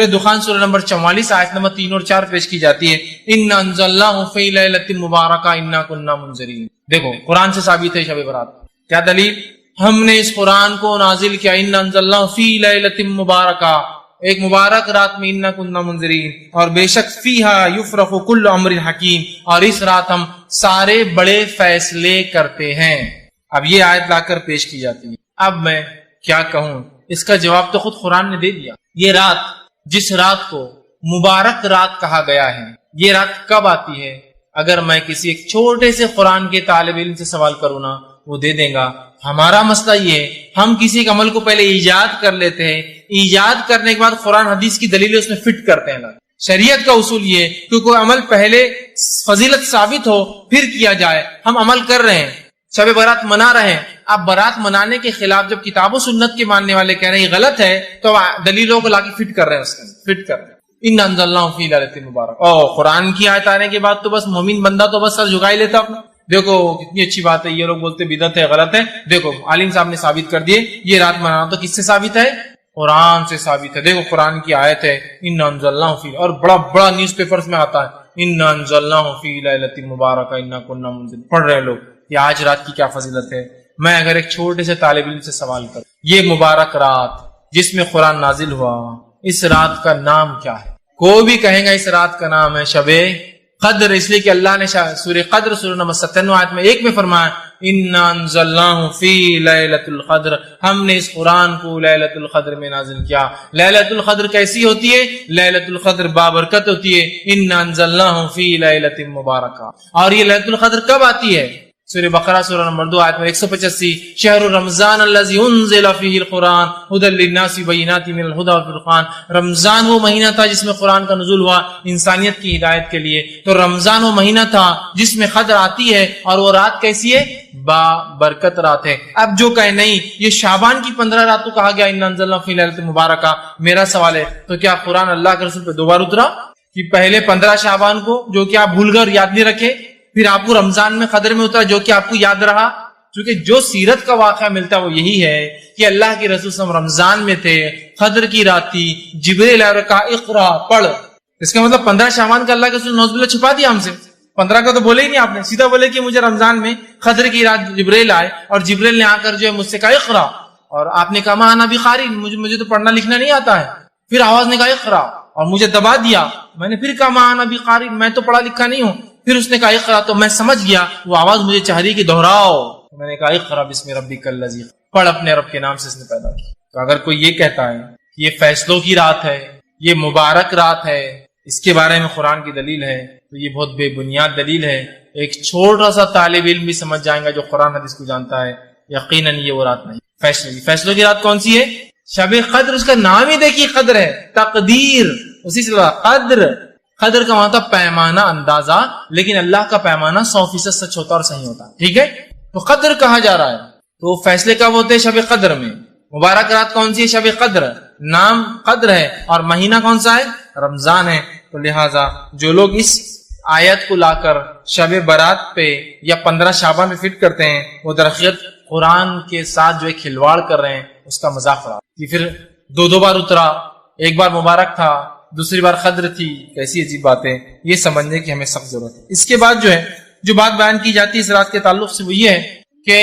دخان سورہ نمبر 44 آیت نمبر 3 اور 4 پیش کی جاتی ہے. انا انزلناہ فی لیلۃ مبارکہ انا کنا منذرین. دیکھو قرآن سے ثابت ہے شب برات. کیا دلیل؟ ہم نے اس قرآن کو نازل کیا انا انزلناہ فی لیلۃ مبارکہ، ایک مبارک رات میں، انا کنا منذرین، اور بے شک فیہا یفرق کل امر حکیم، اور اس رات ہم سارے بڑے فیصلے کرتے ہیں. اب یہ آیت لا کر پیش کی جاتی ہے. اب میں کیا کہوں؟ اس کا جواب تو خود قرآن نے دے دیا. یہ رات، جس رات کو مبارک رات کہا گیا ہے، یہ رات کب آتی ہے؟ اگر میں کسی ایک چھوٹے سے قرآن کے طالب علم سے سوال کروں نا، وہ دے دیں گا. ہمارا مسئلہ یہ ہے، ہم کسی ایک عمل کو پہلے ایجاد کر لیتے ہیں، ایجاد کرنے کے بعد قرآن حدیث کی دلیلیں اس میں فٹ کرتے ہیں. شریعت کا اصول یہ ہے کہ کوئی عمل پہلے فضیلت ثابت ہو پھر کیا جائے. ہم عمل کر رہے ہیں، شب برات منا رہے ہیں. اب برات منانے کے خلاف جب کتاب و سنت کے ماننے والے کہہ رہے ہیں یہ غلط ہے، تو دلیلوں کو لا کے فٹ کر رہے ہیں، اس کے فٹ کر رہے ہیں. انا انزلناہ فی لیلۃ مبارکہ. قرآن کی آیت آنے کے بعد تو بس مومن بندہ تو بس سر جھکا ہی لیتا اپنا. دیکھو کتنی اچھی بات ہے. یہ لوگ بولتے بدعت ہے، غلط ہے. دیکھو عالم صاحب نے ثابت کر دیے یہ رات منانا. تو کس سے ثابت ہے؟ قرآن سے ثابت ہے. دیکھو قرآن کی آیت ہے انا انزلناہ فی، اور بڑا نیوز پیپرز میں آتا ہے انا انزلناہ فی لیلۃ مبارکہ انا کنا منذرین. پڑھ رہے لوگ یہ آج رات کی کیا فضیلت ہے. میں اگر ایک چھوٹے سے طالب علم سے سوال کروں، یہ مبارک رات جس میں قرآن نازل ہوا، اس رات کا نام کیا ہے؟ کوئی بھی کہیں گا اس رات کا نام ہے شب قدر، اس لیے کہ اللہ نے سورہ قدر سورہ نمبر 97 آیت میں 1 میں فرمایا انا انزلناہ فی لیلۃ القدر، ہم نے اس قرآن کو لیلۃ القدر میں نازل کیا. لیلۃ القدر کیسی ہوتی ہے؟ لیلۃ القدر بابرکت ہوتی ہے. انا انزلناہ فی لیلۃ مبارکہ. اور یہ لیلۃ القدر کب آتی ہے؟ سورہ بقرہ سورہ نمبر 2 آیت میں 185 شہر رمضان الذی انزل فیہ القرآن ھدی للناس بینات من الھدی والفرقان. رمضان وہ مہینہ تھا جس میں قرآن کا نزول ہوا انسانیت کی ہدایت کے لیے. تو رمضان وہ مہینہ تھا جس میں قدر آتی ہے، اور وہ رات کیسی ہے؟ با برکت رات ہے. اب جو کہے نہیں یہ شعبان کی 15 رات کو کہا گیا انا انزلناہ فی لیلۃ مبارکہ، میرا سوال ہے تو کیا قرآن اللہ کے رسول پہ 2 بار اترا کہ پہلے 15 شعبان کو جو کہ آپ بھول کر یاد نہیں رکھے، پھر آپ کو رمضان میں قدر میں اترا جو کہ آپ کو یاد رہا؟ کیونکہ جو سیرت کا واقعہ ملتا ہے وہ یہی ہے کہ اللہ کے رسول صلی اللہ علیہ وسلم رمضان میں تھے، قدر کی رات تھی، جبریل آیا اور کہا اقرا پڑھ. اس کا مطلب 15 شعبان کا اللہ کے رسول نوز باللہ چھپا دیا ہم سے. 15 کا تو بولے ہی نہیں آپ نے، سیدھا بولے کہ مجھے رمضان میں قدر کی رات جبریل آئے اور جبریل نے آ کر جو ہے مجھ سے کہا اقرا، اور آپ نے کہا ما انا بقاری، مجھے تو پڑھنا لکھنا نہیں آتا ہے. پھر آواز نے کہا اقرا اور مجھے دبا دیا. میں نے پھر کہا ما انا بقاری، میں تو پڑھا لکھا نہیں ہوں. پھر اس نے کہا اقرا، تو میں سمجھ گیا وہ آواز مجھے چاہ رہی کہ دہراؤ. میں نے کہا اقرا بسم ربک الذی، پڑھ اپنے رب کے نام سے اس نے پیدا کیا. تو اگر کوئی یہ کہتا ہے کہ یہ فیصلوں کی رات ہے، یہ مبارک رات ہے، اس کے بارے میں قرآن کی دلیل ہے، تو یہ بہت بے بنیاد دلیل ہے. ایک چھوٹا سا طالب علم بھی سمجھ جائیں گا جو قرآن حدیث کو جانتا ہے یقیناً یہ وہ رات نہیں. فیصلوں کی رات کون سی ہے؟ شب قدر. اس کا نام ہی دیکھیے قدر ہے، تقدیر اسی سے قدر. قدر کا مطلب پیمانہ، اندازہ، لیکن اللہ کا پیمانہ 100% سچ ہوتا اور صحیح ہوتا. ٹھیک ہے، تو قدر کہا جا رہا ہے. تو فیصلے کب ہوتے ہیں؟ شب قدر میں. مبارک رات کون سی ہے؟ شب قدر. نام قدر ہے اور مہینہ کون سا ہے؟ رمضان ہے. تو لہٰذا جو لوگ اس آیت کو لا کر شب برات پہ یا 15 شعبان میں فٹ کرتے ہیں، وہ درخت قرآن کے ساتھ جو ہے کھلواڑ کر رہے ہیں، اس کا مذاق رہا. یہ پھر 2 بار اترا، ایک بار مبارک تھا، دوسری بار قدر تھی. کیسی عجیب بات ہے، یہ سمجھنے کی ہمیں سخت ضرورت ہے. اس کے بعد جو ہے جو بات بیان کی جاتی ہے اس رات کے تعلق سے وہ یہ ہے کہ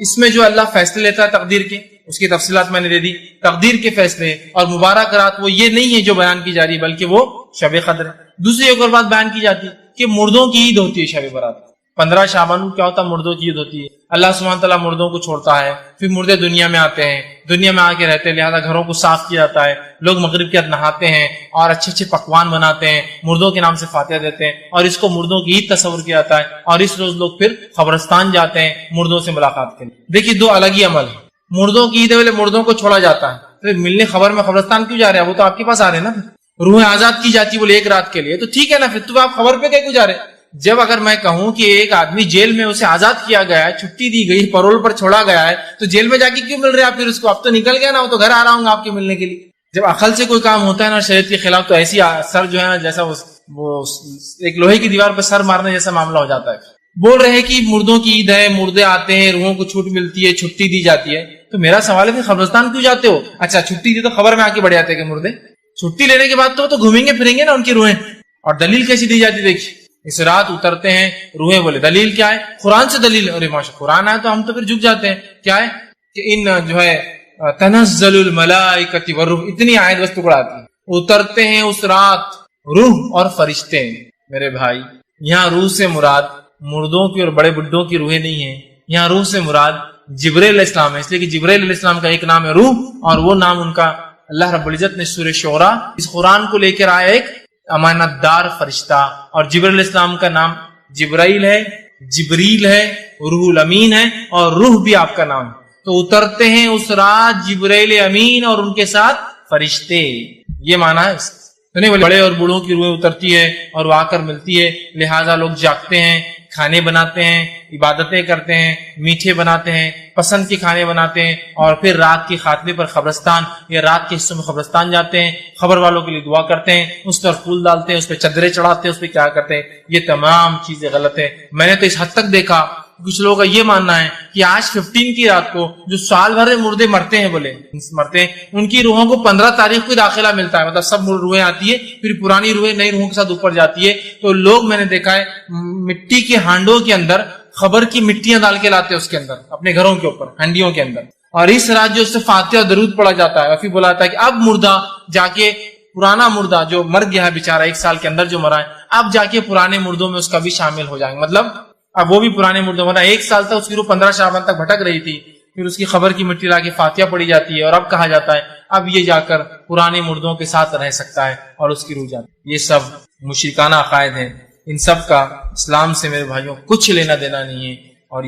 اس میں جو اللہ فیصلے لیتا ہے تقدیر کے، اس کی تفصیلات میں نے دے دی. تقدیر کے فیصلے اور مبارک رات وہ یہ نہیں ہے جو بیان کی جا رہی، بلکہ وہ شب قدر ہے. دوسری ایک اور بات بیان کی جاتی ہے کہ مردوں کی عید ہوتی ہے شب برات. 15 شعبان کو کیا ہوتا ہے؟ مردوں کی عید ہوتی ہے. اللہ سبحانہ تعالیٰ مردوں کو چھوڑتا ہے، پھر مردے دنیا میں آتے ہیں، دنیا میں آ کے رہتے ہیں، لہذا گھروں کو صاف کیا جاتا ہے. لوگ مغرب کے بعد نہاتے ہیں اور اچھے اچھے پکوان بناتے ہیں، مردوں کے نام سے فاتحہ دیتے ہیں، اور اس کو مردوں کی عید تصور کیا جاتا ہے. اور اس روز لوگ پھر قبرستان جاتے ہیں مردوں سے ملاقات کے لیے. دیکھیے 2 الگ ہی عمل ہے. مردوں کی عید والے مردوں کو چھوڑا جاتا ہے، تو ملنے خبر میں قبرستان کیوں جا رہے ہیں؟ وہ تو آپ کے پاس آ رہے ہیں نا. روح آزاد کی جاتی بولے 1 رات کے لیے، تو ٹھیک ہے نا، پھر تو آپ خبر پہ کیوں جا رہے ہیں؟ جب اگر میں کہوں کہ ایک آدمی جیل میں اسے آزاد کیا گیا ہے, چھٹی دی گئی, پیرول پر چھوڑا گیا ہے, تو جیل میں جا کے کیوں مل رہے آپ پھر اس کو؟ اب تو نکل گیا نا, وہ تو گھر آ رہا ہوں آپ کے ملنے کے لیے. جب عقل سے کوئی کام ہوتا ہے نا شریعت کے خلاف, تو ایسی سر جو ہے نا جیسا وہ ایک لوہے کی دیوار پہ سر مارنے جیسا معاملہ ہو جاتا ہے. بول رہے ہیں کہ مردوں کی عید ہے, مردے آتے ہیں, روحوں کو چھوٹ ملتی ہے, چھٹی دی جاتی ہے. تو میرا سوال ہے کہ قبرستان کیوں جاتے ہو؟ اچھا چھٹی دی تو خبر میں آ کے بڑھ جاتے کہ مردے چھٹی لینے کے بعد تو گھومیں گے پھریں گے نا ان کی روحیں. اور دلیل کیسی دی جاتی دیکھیے, اس رات اترتے ہیں روحیں. بولے دلیل کیا ہے؟ قرآن سے دلیل. ارے ماشاء قرآن آئے تو ہم تو پھر جھک جاتے ہیں. کیا ہے کہ ان جو ہے تنزل الملائکۃ والروح, اتنی آیت بس ٹکڑا آتی ہے. اترتے ہیں اس رات روح اور فرشتے. میرے بھائی یہاں روح سے مراد مردوں کی اور بڑے بڈھوں کی روحیں نہیں ہیں. یہاں روح سے مراد جبرائیل علیہ السلام ہے, اس لیے کہ جبرائیل علیہ السلام کا ایک نام ہے روح, اور وہ نام ان کا اللہ رب العزت نے سورہ شعراء اس قرآن کو لے کر آیا ایک امانت دار فرشتہ. اور جبرائیل علیہ السلام کا نام جبرائیل ہے, جبریل ہے, روح الامین ہے, اور روح بھی آپ کا نام ہے. تو اترتے ہیں اس رات جبرائیل امین اور ان کے ساتھ فرشتے, یہ معنی ہے. تو نہیں بڑے اور بوڑھوں کی روحیں اترتی ہے اور وہ آ کر ملتی ہے, لہٰذا لوگ جاگتے ہیں, کھانے بناتے ہیں, عبادتیں کرتے ہیں, میٹھے بناتے ہیں, پسند کے کھانے بناتے ہیں, اور پھر رات کے خاتمے پر قبرستان یا رات کے حصوں میں قبرستان جاتے ہیں, خبر والوں کے لیے دعا کرتے ہیں, اس پر پھول ڈالتے ہیں, اس پہ چادریں چڑھاتے ہیں, اس پہ کیا کرتے ہیں. یہ تمام چیزیں غلط ہیں. میں نے تو اس حد تک دیکھا کچھ لوگوں کا یہ ماننا ہے کہ آج 15 کی رات کو جو سال بھر مردے مرتے ہیں, بولے مرتے ہیں, ان کی روحوں کو 15 تاریخ کو داخلہ ملتا ہے. مطلب سب روحیں آتی ہے, پھر پرانی روحیں نئی روحوں کے ساتھ اوپر جاتی ہے. تو لوگ میں نے دیکھا ہے مٹی کے ہانڈوں کے اندر خبر کی مٹیاں ڈال کے لاتے ہیں اس کے اندر اپنے گھروں کے اوپر, ہنڈیوں کے اندر, اور اس رات جو اس سے فاتحہ اور درود پڑا جاتا ہے, پھر بولا جاتا ہے کہ اب مردہ جا کے پرانا مردہ جو مر گیا ہے بیچارہ 1 سال کے اندر جو مرا ہے, اب جا کے پرانے مردوں میں اس کا بھی شامل ہو جائیں گے. مطلب اب وہ بھی پرانے مردوں میں 1 سال تک اس کی روح 15 شعبان تک بھٹک رہی تھی, پھر اس کی خبر کی مٹی لا کے فاتحہ پڑی جاتی ہے, اور اب کہا جاتا ہے اب یہ جا کر پرانے مردوں کے ساتھ رہ سکتا ہے اور اس کی روح جاتی. یہ سب مشرکانہ عقائد ہیں, ان سب کا اسلام سے میرے بھائیوں کچھ لینا دینا نہیں ہے. اور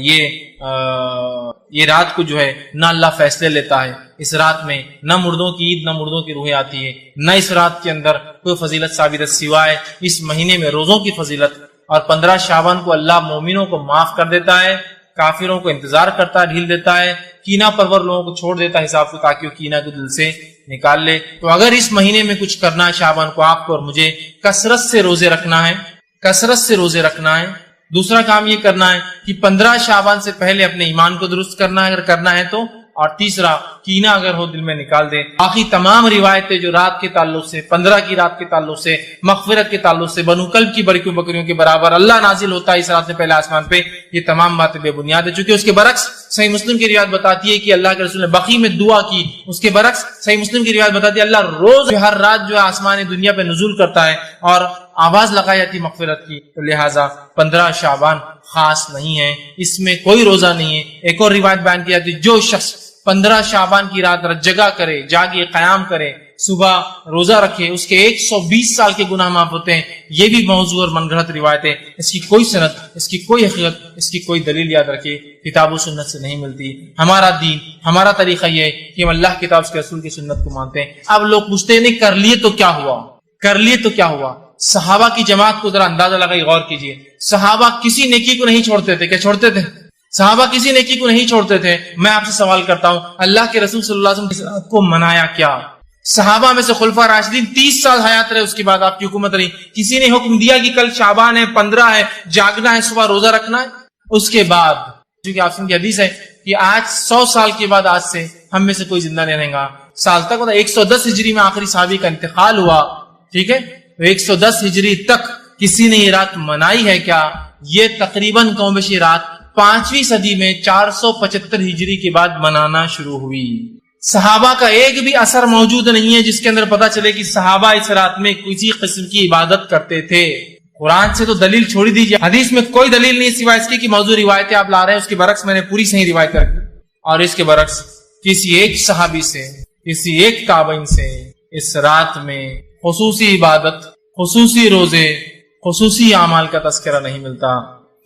یہ رات کو جو ہے نہ اللہ فیصلے لیتا ہے, اس رات میں نہ مردوں کی عید نہ مردوں کی روحیں آتی ہے, نہ اس رات کے اندر کوئی فضیلت ثابت ہے سوائے اس مہینے میں روزوں کی فضیلت. اور 15 شعبان کو اللہ مومنوں کو معاف کر دیتا ہے, کافروں کو انتظار کرتا ہے, ڈھیل دیتا ہے, کینہ پرور لوگوں کو چھوڑ دیتا ہے حساب کو, تاکہ وہ کینہ کو دل سے نکال لے. تو اگر اس مہینے میں کچھ کرنا ہے شعبان کو آپ کو اور مجھے, کثرت سے روزے رکھنا ہے, کثرت سے روزے رکھنا ہے. دوسرا کام یہ کرنا ہے کہ 15 شعبان سے پہلے اپنے ایمان کو درست کرنا ہے اگر کرنا ہے تو, اور تیسرا کینہ اگر ہو دل میں نکال دے. باقی تمام روایتیں جو رات کے تعلق سے, 15 کی رات کے تعلق سے, مغفرت کے تعلق سے, بنو کلب کی بکریوں کے برابر اللہ نازل ہوتا ہے اس رات میں پہلے آسمان پہ, یہ تمام باتیں بے بنیاد ہے. چونکہ اس کے برعکس صحیح مسلم کی روایت بتاتی ہے کہ اللہ کے رسول نے بقیع میں دعا کی, اس کے برعکس صحیح مسلم کی روایت بتاتی ہے اللہ روز ہر رات جو ہے آسمان دنیا پہ نزول کرتا ہے اور آواز لگائی جاتی مغفرت کی. تو لہٰذا 15 شعبان خاص نہیں ہے, اس میں کوئی روزہ نہیں ہے. ایک اور روایت بیان کی جاتی ہے جو شخص 15 شعبان کی رات جگہ کرے, جاگے, قیام کرے, صبح روزہ رکھے, اس کے 120 سال کے گناہ معاف ہوتے ہیں. یہ بھی موضوع اور من گھڑت روایت ہے, اس کی کوئی سند, اس کی کوئی حقیقت, اس کی کوئی دلیل یاد رکھے کتاب و سنت سے نہیں ملتی. ہمارا دین, ہمارا طریقہ یہ ہے کہ ہم اللہ کی کتاب کے رسول کی سنت کو مانتے ہیں. اب لوگ پوچھتے ہیں نہیں کر لیے تو کیا ہوا, کر لیے تو کیا ہوا. صحابہ کی جماعت کو ذرا اندازہ لگائی, غور کیجئے. صحابہ کسی نیکی کو نہیں چھوڑتے تھے. کیا چھوڑتے تھے؟ صحابہ کسی نیکی کو نہیں چھوڑتے تھے. میں آپ سے سوال کرتا ہوں, اللہ کے رسول صلی اللہ علیہ وسلم کو منایا کیا؟ صحابہ میں سے خلفاء راشدین 30 سال حیات رہے, اس کے بعد آپ کی حکومت رہی, کسی نے حکم دیا کہ کل شعبان ہے, 15 ہے, جاگنا ہے, صبح روزہ رکھنا ہے؟ اس کے بعد کیونکہ آپ کی حدیث ہے کہ آج 100 سال کے بعد آج سے ہم میں سے کوئی زندہ نہیں رہے گا. سال تک 110 ہجری میں آخری صحابی کا انتقال ہوا, ٹھیک ہے, 110 ہجری تک کسی نے یہ رات منائی ہے کیا؟ یہ تقریباً کم بیش رات 5ویں صدی میں 475 ہجری کے بعد منانا شروع ہوئی. صحابہ کا ایک بھی اثر موجود نہیں ہے جس کے اندر پتا چلے کہ صحابہ اس رات میں کسی قسم کی عبادت کرتے تھے. قرآن سے تو دلیل چھوڑی دیجیے, حدیث میں کوئی دلیل نہیں سوائے اس کی موضوع روایتیں آپ لا رہے ہیں. اس کے برعکس میں نے پوری صحیح روایت رکھی, اور اس کے برعکس کسی ایک صحابی سے, کسی ایک تابعین سے اس رات میں خصوصی عبادت, خصوصی روزے, خصوصی اعمال کا تذکرہ نہیں ملتا.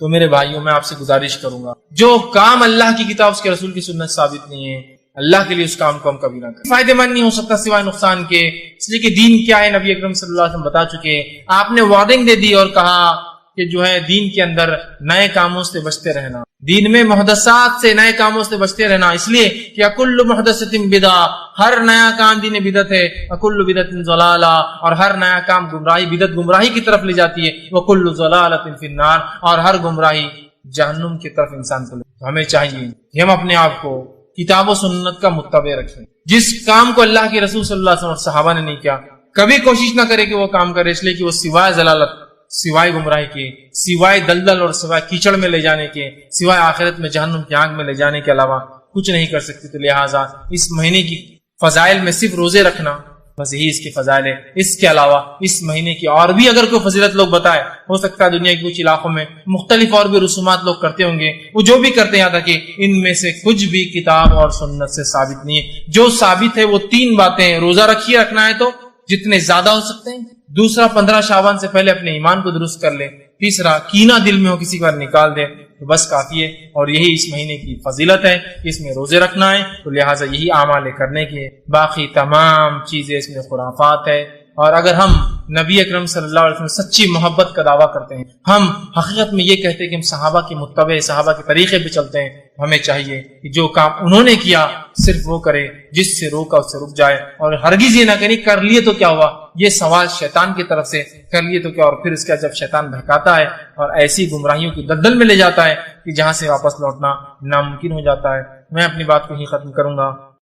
تو میرے بھائیوں میں آپ سے گزارش کروں گا, جو کام اللہ کی کتاب اس کے رسول کی سنت ثابت نہیں ہے, اللہ کے لیے اس کام کو ہم کبھی نہ کریں. فائدہ مند نہیں ہو سکتا سوائے نقصان کے, اس لیے کہ دین کیا ہے نبی اکرم صلی اللہ علیہ وسلم بتا چکے. آپ نے وارننگ دے دی اور کہا کہ جو ہے دین کے اندر نئے کاموں سے بچتے رہنا، دین میں محدثات سے، نئے کاموں سے بچتے رہنا، اس لیے کہ اکل محدثۃ بدعہ، ہر نیا کام دین بدعت ہے، اکل بدعت ضلالہ، اور ہر نیا کام گمراہی، بدعت گمراہی کی طرف لے جاتی ہے، وکل ضلالۃ فی النار، اور ہر گمراہی جہنم کی طرف انسان کو لے۔ ہمیں چاہیے کہ ہم اپنے آپ کو کتاب و سنت کا متبع رکھیں، جس کام کو اللہ کے رسول صلی اللہ علیہ وسلم اور صحابہ نے نہیں کیا کبھی کوشش نہ کرے کہ وہ کام کرے، اس لیے کہ وہ سوائے ضلالت، سوائے گمراہی کے، سوائے دلدل اور سوائے کیچڑ میں لے جانے کے، سوائے آخرت میں جہنم کی آگ میں لے جانے کے علاوہ کچھ نہیں کر سکتے۔ تو لہٰذا اس مہینے کی فضائل میں صرف روزے رکھنا بس یہی اس کی فضائل ہے، اس کے علاوہ اس مہینے کی اور بھی اگر کوئی فضیلت لوگ بتائے، ہو سکتا ہے دنیا کے کچھ علاقوں میں مختلف اور بھی رسومات لوگ کرتے ہوں گے، وہ جو بھی کرتے ہیں یہاں تک کہ ان میں سے کچھ بھی کتاب اور سنت سے ثابت نہیں ہے۔ جو ثابت ہے وہ 3 باتیں ہیں، روزہ رکھیے، رکھنا ہے تو جتنے زیادہ ہو سکتے ہیں، دوسرا 15 شعبان سے پہلے اپنے ایمان کو درست کر لے، تیسرا کینہ دل میں ہو کسی پر نکال دے تو بس کافی ہے، اور یہی اس مہینے کی فضیلت ہے کہ اس میں روزے رکھنا ہے، تو لہٰذا یہی اعمال کرنے کے، باقی تمام چیزیں اس میں خرافات ہے۔ اور اگر ہم نبی اکرم صلی اللہ علیہ وسلم سچی محبت کا دعویٰ کرتے ہیں، ہم حقیقت میں یہ کہتے ہیں کہ ہم صحابہ کے متبع، صحابہ کے طریقے پہ چلتے ہیں، ہمیں چاہیے کہ جو کام انہوں نے کیا صرف وہ کرے، جس سے روکا اس سے رک جائے، اور ہرگز یہ نہ کرے کر لیے تو کیا ہوا، یہ سوال شیطان کی طرف سے، کر لیے تو کیا، اور پھر اس کا جب شیطان بہکاتا ہے اور ایسی گمراہیوں کی دلدل میں لے جاتا ہے کہ جہاں سے واپس لوٹنا ناممکن ہو جاتا ہے۔ میں اپنی بات کو ہی ختم کروں گا۔